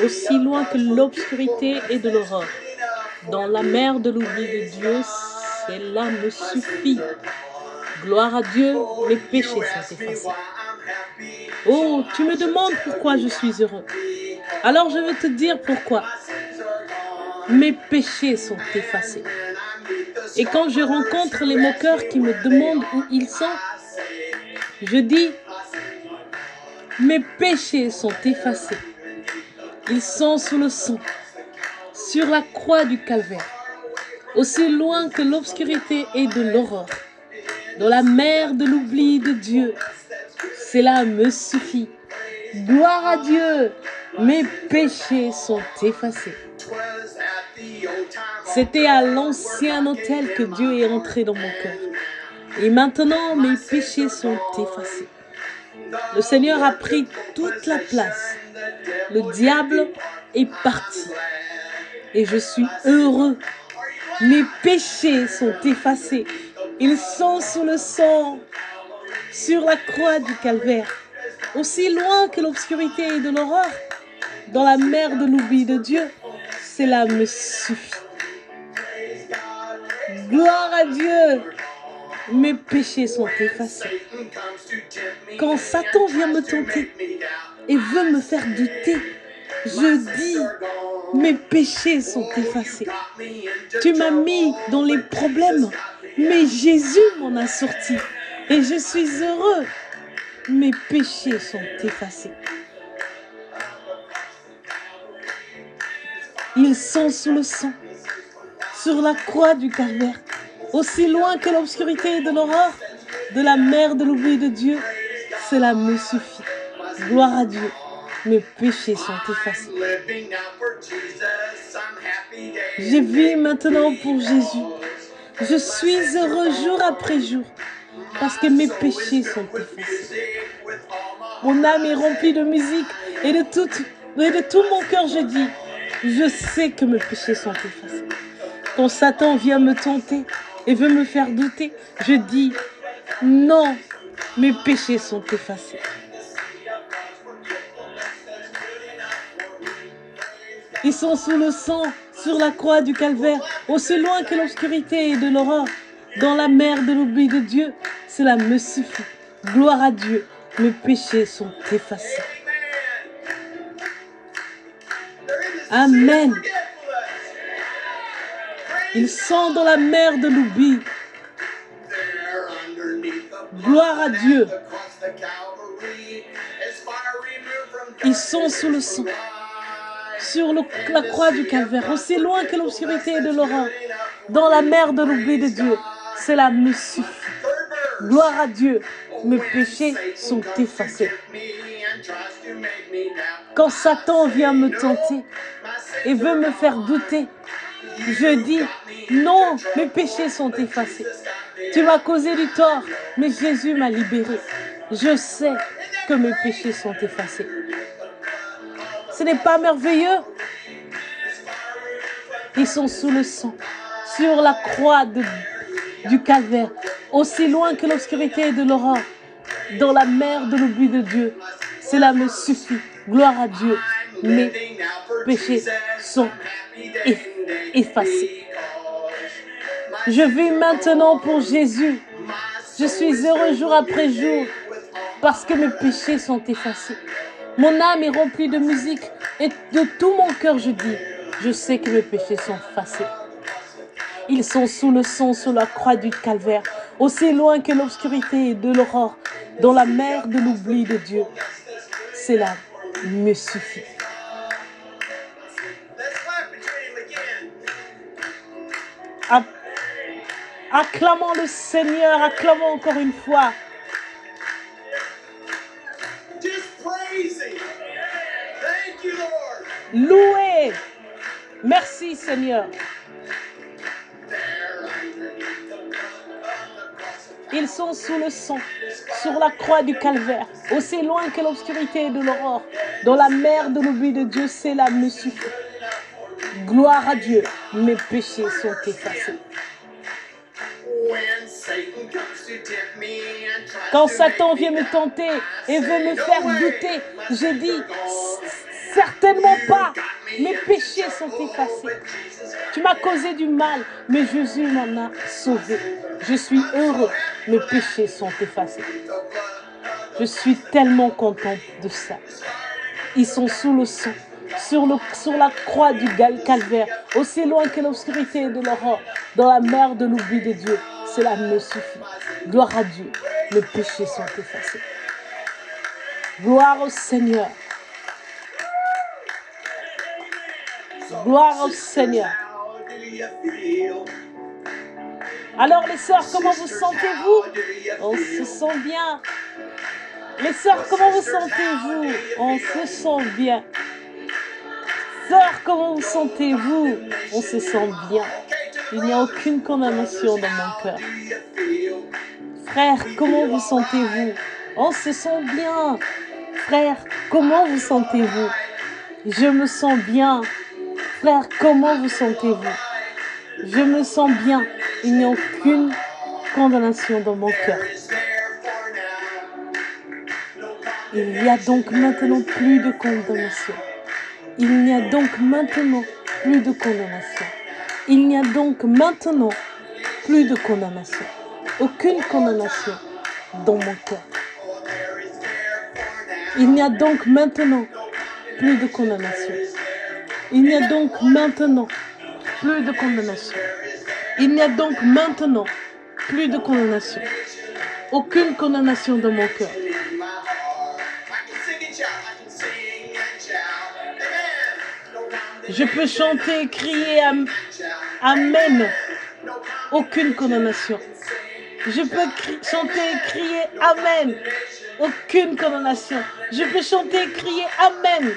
aussi loin que l'obscurité et de l'horreur. Dans la mer de l'oubli de Dieu, cela me suffit. Gloire à Dieu, mes péchés sont effacés. Oh, tu me demandes pourquoi je suis heureux. Alors je vais te dire pourquoi. Mes péchés sont effacés. Et quand je rencontre les moqueurs qui me demandent où ils sont, je dis, mes péchés sont effacés. Ils sont sous le sang, sur la croix du calvaire, aussi loin que l'obscurité et de l'horreur. Dans la mer de l'oubli de Dieu, cela me suffit. Gloire à Dieu, mes péchés sont effacés. C'était à l'ancien autel que Dieu est entré dans mon cœur. Et maintenant, mes péchés sont effacés. Le Seigneur a pris toute la place. Le diable est parti. Et je suis heureux. Mes péchés sont effacés. Ils sont sous le sang, sur la croix du calvaire. Aussi loin que l'obscurité et de l'horreur, dans la mer de l'oubli de Dieu, cela me suffit. Gloire à Dieu, mes péchés sont effacés. Quand Satan vient me tenter et veut me faire douter, je dis, mes péchés sont effacés. Tu m'as mis dans les problèmes, mais Jésus m'en a sorti et je suis heureux. Mes péchés sont effacés. Ils sont sous le sang, sur la croix du calvaire, aussi loin que l'obscurité de l'horreur, de la mer de l'oubli de Dieu. Cela me suffit. Gloire à Dieu. Mes péchés sont effacés. Je vis maintenant pour Jésus. Je suis heureux jour après jour parce que mes péchés sont effacés. Mon âme est remplie de musique et de tout mon cœur je dis, je sais que mes péchés sont effacés. Quand Satan vient me tenter et veut me faire douter, je dis, non, mes péchés sont effacés. Ils sont sous le sang, sur la croix du calvaire, aussi loin que l'obscurité et de l'horreur, dans la mer de l'oubli de Dieu. Cela me suffit. Gloire à Dieu, mes péchés sont effacés. Amen. Ils sont dans la mer de l'oubli. Gloire à Dieu. Ils sont sous le sang, sur la croix du calvaire, aussi loin que l'obscurité et de l'horreur, dans la mer de l'oubli de Dieu. Cela me suffit. Gloire à Dieu, mes péchés sont effacés. Quand Satan vient me tenter et veut me faire douter, je dis, non, mes péchés sont effacés. Tu m'as causé du tort, mais Jésus m'a libéré. Je sais que mes péchés sont effacés. Ce n'est pas merveilleux? Ils sont sous le sang, sur la croix du calvaire, aussi loin que l'obscurité et de l'horreur, dans la mer de l'oubli de Dieu. Cela me suffit. Gloire à Dieu. Mes péchés sont effacés. Je vis maintenant pour Jésus. Je suis heureux jour après jour parce que mes péchés sont effacés. Mon âme est remplie de musique et de tout mon cœur je dis, je sais que mes péchés sont effacés. Ils sont sous le sang, sur la croix du calvaire, aussi loin que l'obscurité et de l'aurore, dans la mer de l'oubli de Dieu. Cela me suffit. Acclamons le Seigneur, acclamons encore une fois. Louez. Merci Seigneur. Ils sont sous le sang, sur la croix du calvaire, aussi loin que l'obscurité de l'aurore, dans la mer de l'oubli de Dieu, cela me suffit. Gloire à Dieu, mes péchés sont effacés. Quand Satan vient me tenter et veut me faire douter, je dis, Certainement pas. Mes péchés sont effacés. Tu m'as causé du mal, mais Jésus m'en a sauvé. Je suis heureux. Mes péchés sont effacés. Je suis tellement contente de ça. Ils sont sous le sang, sur la croix du calvaire, aussi loin que l'obscurité et de l'aurore, dans la mer de l'oubli de Dieu. Cela me suffit. Gloire à Dieu. Mes péchés sont effacés. Gloire au Seigneur. Gloire au Seigneur. Alors les sœurs, comment vous sentez-vous? On se sent bien. Les sœurs, comment vous sentez-vous? On se sent bien. Sœurs, comment vous sentez-vous? On se sent bien. Il n'y a aucune condamnation dans mon cœur. Frères, comment vous sentez-vous? On se sent bien. Frères, comment vous sentez-vous? Je me sens bien. Frères, comment vous sentez-vous? Je me sens bien. Il n'y a aucune condamnation dans mon cœur. Il n'y a donc maintenant plus de condamnation. Il n'y a donc maintenant plus de condamnation. Il n'y a donc maintenant plus de condamnation. Aucune condamnation dans mon cœur. Il n'y a donc maintenant plus de condamnation. Il n'y a donc maintenant plus de condamnation. Il n'y a donc maintenant plus de condamnation. Aucune condamnation dans mon cœur. Je peux chanter et crier Amen. Aucune condamnation. Je peux chanter et crier Amen. Aucune condamnation. Je peux chanter et crier Amen.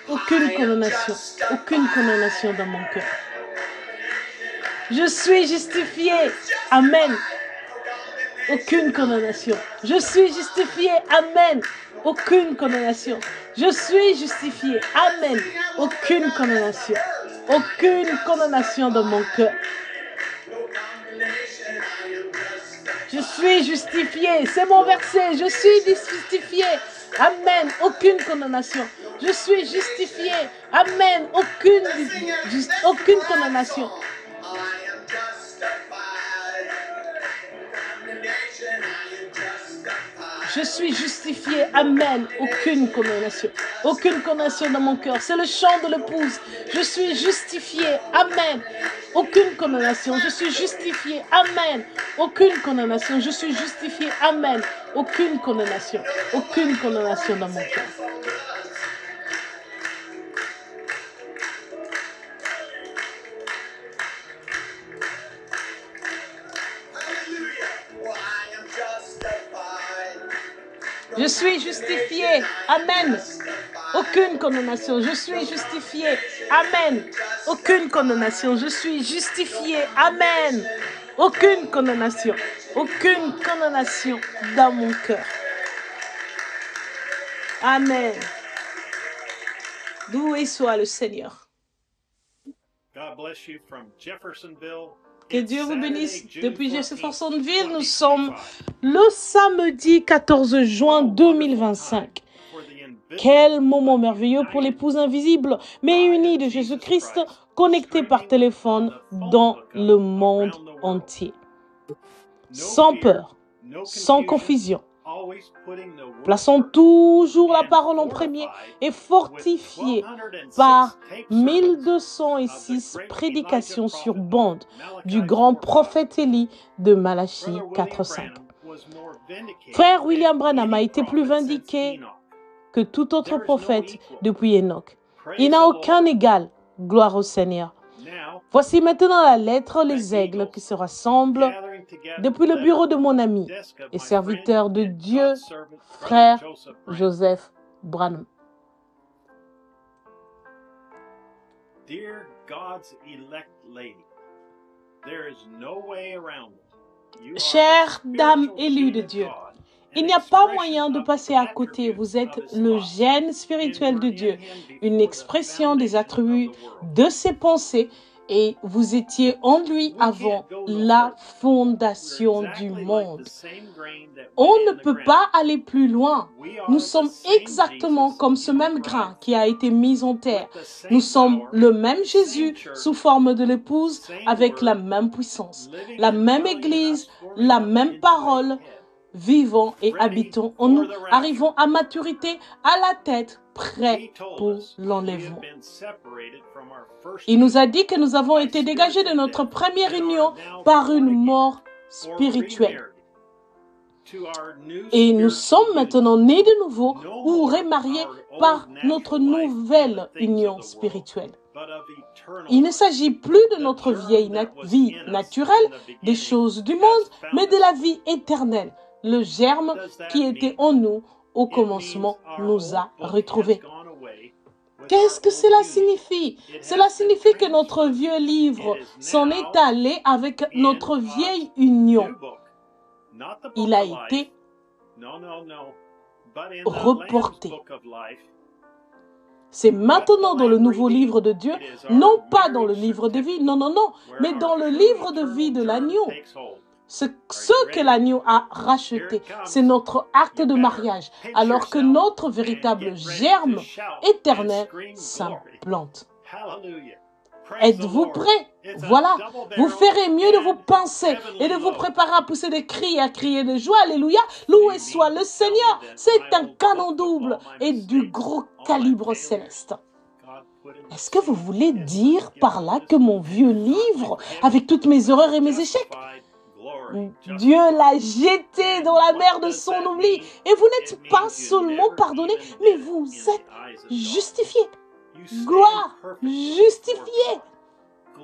Aucune condamnation. Aucune condamnation dans mon cœur. Je suis justifié. Amen. Aucune condamnation. Je suis justifié. Amen. Aucune condamnation. Je suis justifié. Amen. Aucune condamnation. Aucune condamnation dans mon cœur. Je suis justifié. C'est mon verset. Je suis justifié. Amen. Aucune condamnation. Je suis justifié. Amen. Aucune condamnation. Je suis justifié. Amen. Aucune condamnation. Aucune condamnation dans mon cœur. C'est le chant de l'épouse. Je suis justifié. Amen. Aucune condamnation. Je suis justifié. Amen. Aucune condamnation. Je suis justifié. Amen. Aucune condamnation. Aucune condamnation dans mon cœur. Je suis justifié. Amen. Aucune condamnation. Je suis justifié. Amen. Aucune condamnation. Je suis justifié. Amen. Aucune condamnation. Aucune condamnation dans mon cœur. Amen. Loué soit le Seigneur. Que Dieu vous bénisse. Depuis Jeffersonville, nous sommes le samedi 14 juin 2025. Quel moment merveilleux pour l'épouse invisible, mais unie de Jésus-Christ, connectée par téléphone dans le monde entier. Sans peur, sans confusion. Plaçons toujours la parole en premier et fortifiée par 1206 prédications sur bande du grand prophète Élie de Malachie 4.5. Frère William Branham a été plus vindiqué que tout autre prophète depuis Enoch. Il n'a aucun égal. Gloire au Seigneur. Voici maintenant la lettre Les Aigles qui se rassemblent depuis le bureau de mon ami et serviteur de Dieu, frère Joseph Branham. Chère dame élue de Dieu, il n'y a pas moyen de passer à côté. Vous êtes le gène spirituel de Dieu, une expression des attributs de ses pensées Et vous étiez en lui avant la fondation du monde. On ne peut pas aller plus loin. Nous sommes exactement comme ce même grain qui a été mis en terre. Nous sommes le même Jésus sous forme de l'épouse avec la même puissance, la même Église, la même parole, vivant et habitant en nous, arrivons à maturité, à la tête, prêts pour l'enlèvement. Il nous a dit que nous avons été dégagés de notre première union par une mort spirituelle. Et nous sommes maintenant nés de nouveau ou remariés par notre nouvelle union spirituelle. Il ne s'agit plus de notre vieille vie naturelle, des choses du monde, mais de la vie éternelle. Le germe qui était en nous au commencement nous a retrouvés. Qu'est-ce que cela signifie? Cela signifie que notre vieux livre s'en est allé avec notre vieille union. Il a été reporté. C'est maintenant dans le nouveau livre de Dieu, non pas dans le livre de vie, non, mais dans le livre de vie de l'agneau. Ce que l'agneau a racheté, c'est notre acte de mariage, alors que notre véritable germe éternel s'implante. Êtes-vous prêts? Voilà, vous ferez mieux de vous penser et de vous préparer à pousser des cris, à crier de joie. Alléluia, loué soit le Seigneur. C'est un canon double et du gros calibre céleste. Est-ce que vous voulez dire par là que mon vieux livre, avec toutes mes erreurs et mes échecs, Dieu l'a jeté dans la mer de son oubli et vous n'êtes pas seulement pardonné, mais vous êtes justifié. Gloire, justifié.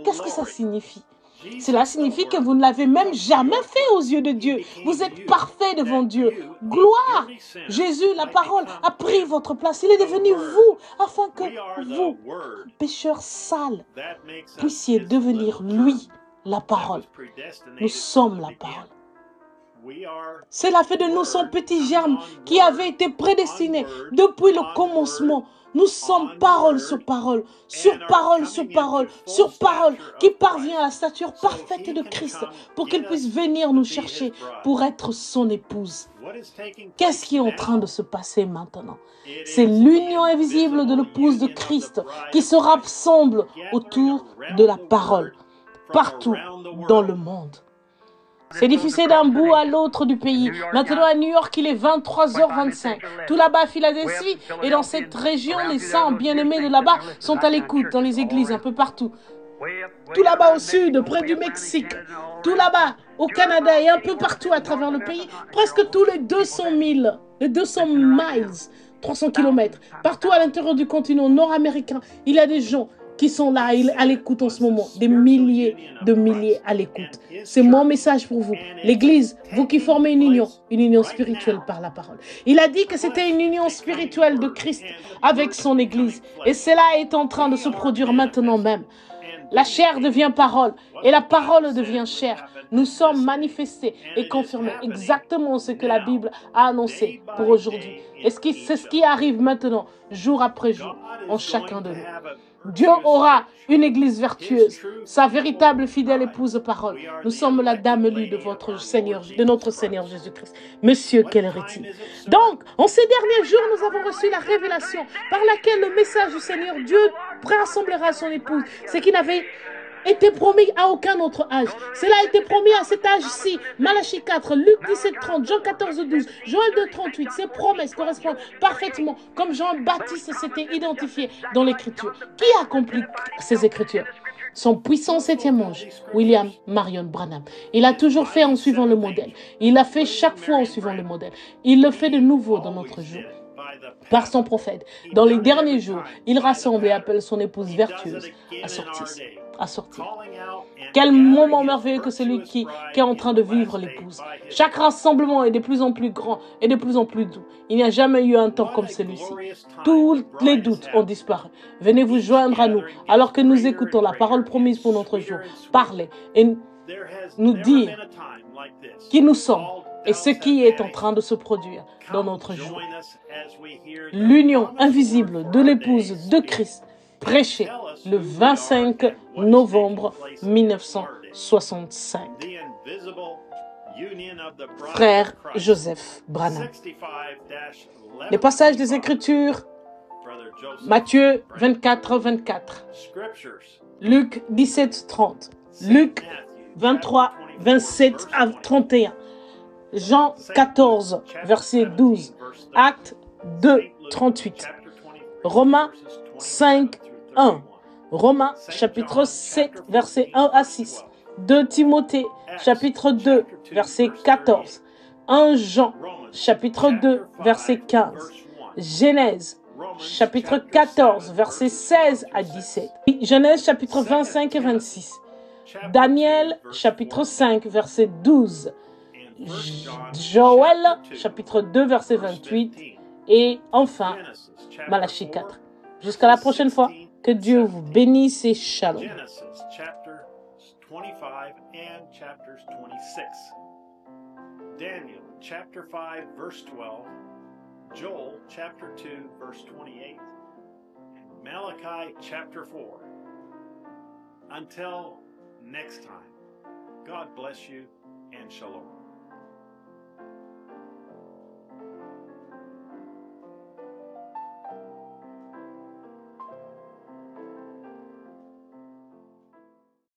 Qu'est-ce que ça signifie? Cela signifie que vous ne l'avez même jamais fait aux yeux de Dieu. Vous êtes parfait devant Dieu. Gloire. Jésus, la parole, a pris votre place. Il est devenu vous, afin que vous, pécheurs sales, puissiez devenir lui, la parole. Nous sommes la parole. Cela fait de nous son petit germe qui avait été prédestiné depuis le commencement. Nous sommes parole sur parole, sur parole sur parole, sur parole, qui parvient à la stature parfaite de Christ pour qu'il puisse venir nous chercher pour être son épouse. Qu'est-ce qui est en train de se passer maintenant? C'est l'union invisible de l'épouse de Christ qui se rassemble autour de la parole, partout dans le monde. C'est diffusé d'un bout à l'autre du pays. Maintenant à New York, il est 23h25. Tout là-bas à Philadelphie et dans cette région, les saints bien-aimés de là-bas sont à l'écoute dans les églises un peu partout. Tout là-bas au sud, près du Mexique. Tout là-bas au Canada et un peu partout à travers le pays. Presque tous les 200 000, les 200 miles, 300 km. Partout à l'intérieur du continent nord-américain, il y a des gens qui sont là à l'écoute en ce moment, des milliers de milliers à l'écoute. C'est mon message pour vous. L'Église, vous qui formez une union spirituelle par la parole. Il a dit que c'était une union spirituelle de Christ avec son Église. Et cela est en train de se produire maintenant même. La chair devient parole et la parole devient chair. Nous sommes manifestés et confirmés exactement ce que la Bible a annoncé pour aujourd'hui. Et c'est ce qui arrive maintenant, jour après jour, en chacun de nous. Dieu aura une église vertueuse, sa véritable fidèle épouse parole. Nous sommes la dame lue de notre Seigneur Jésus-Christ. Monsieur, quelle est-il? Donc, en ces derniers jours, nous avons reçu la révélation par laquelle le message du Seigneur Dieu rassemblera son épouse. Ce qui n'avait été promis à aucun autre âge. Cela a été promis à cet âge-ci. Malachie 4, Luc 17, 30, Jean 14, 12, Joël 2, 38. Ces promesses correspondent parfaitement comme Jean-Baptiste s'était identifié dans l'Écriture. Qui accomplit ces Écritures? Son puissant septième ange, William Marion Branham. Il a toujours fait en suivant le modèle. Il l'a fait chaque fois en suivant le modèle. Il le fait de nouveau dans notre jour. Par son prophète, dans les derniers jours, il rassemble et appelle son épouse vertueuse à sortir. Quel moment merveilleux que celui qui est en train de vivre l'épouse. Chaque rassemblement est de plus en plus grand et de plus en plus doux. Il n'y a jamais eu un temps comme celui-ci. Tous les doutes ont disparu. Venez vous joindre à nous alors que nous écoutons la parole promise pour notre jour. Parlez et nous dire qui nous sommes et ce qui est en train de se produire dans notre jour. L'union invisible de l'épouse de Christ prêché le 25 novembre 1965. Frère Joseph Branham. Les passages des Écritures, Matthieu 24, 24, Luc 17, 30, Luc 23, 27 à 31, Jean 14, verset 12, Actes 2, 38, Romains 5, 1, Romains chapitre 7, verset 1 à 6, 2 Timothée chapitre 2, verset 14, 1 Jean chapitre 2, verset 15, Genèse chapitre 14, verset 16 à 17, Genèse chapitre 25 et 26, Daniel chapitre 5, verset 12, Joël chapitre 2, verset 28 et enfin Malachie 4. Jusqu'à la prochaine fois, que Dieu vous bénisse et shalom. Genesis chapter 25 and chapters 26. Daniel chapter 5 verse 12. Joel chapter 2 verse 28. And Malachi chapter 4. Until next time, God bless you and shalom.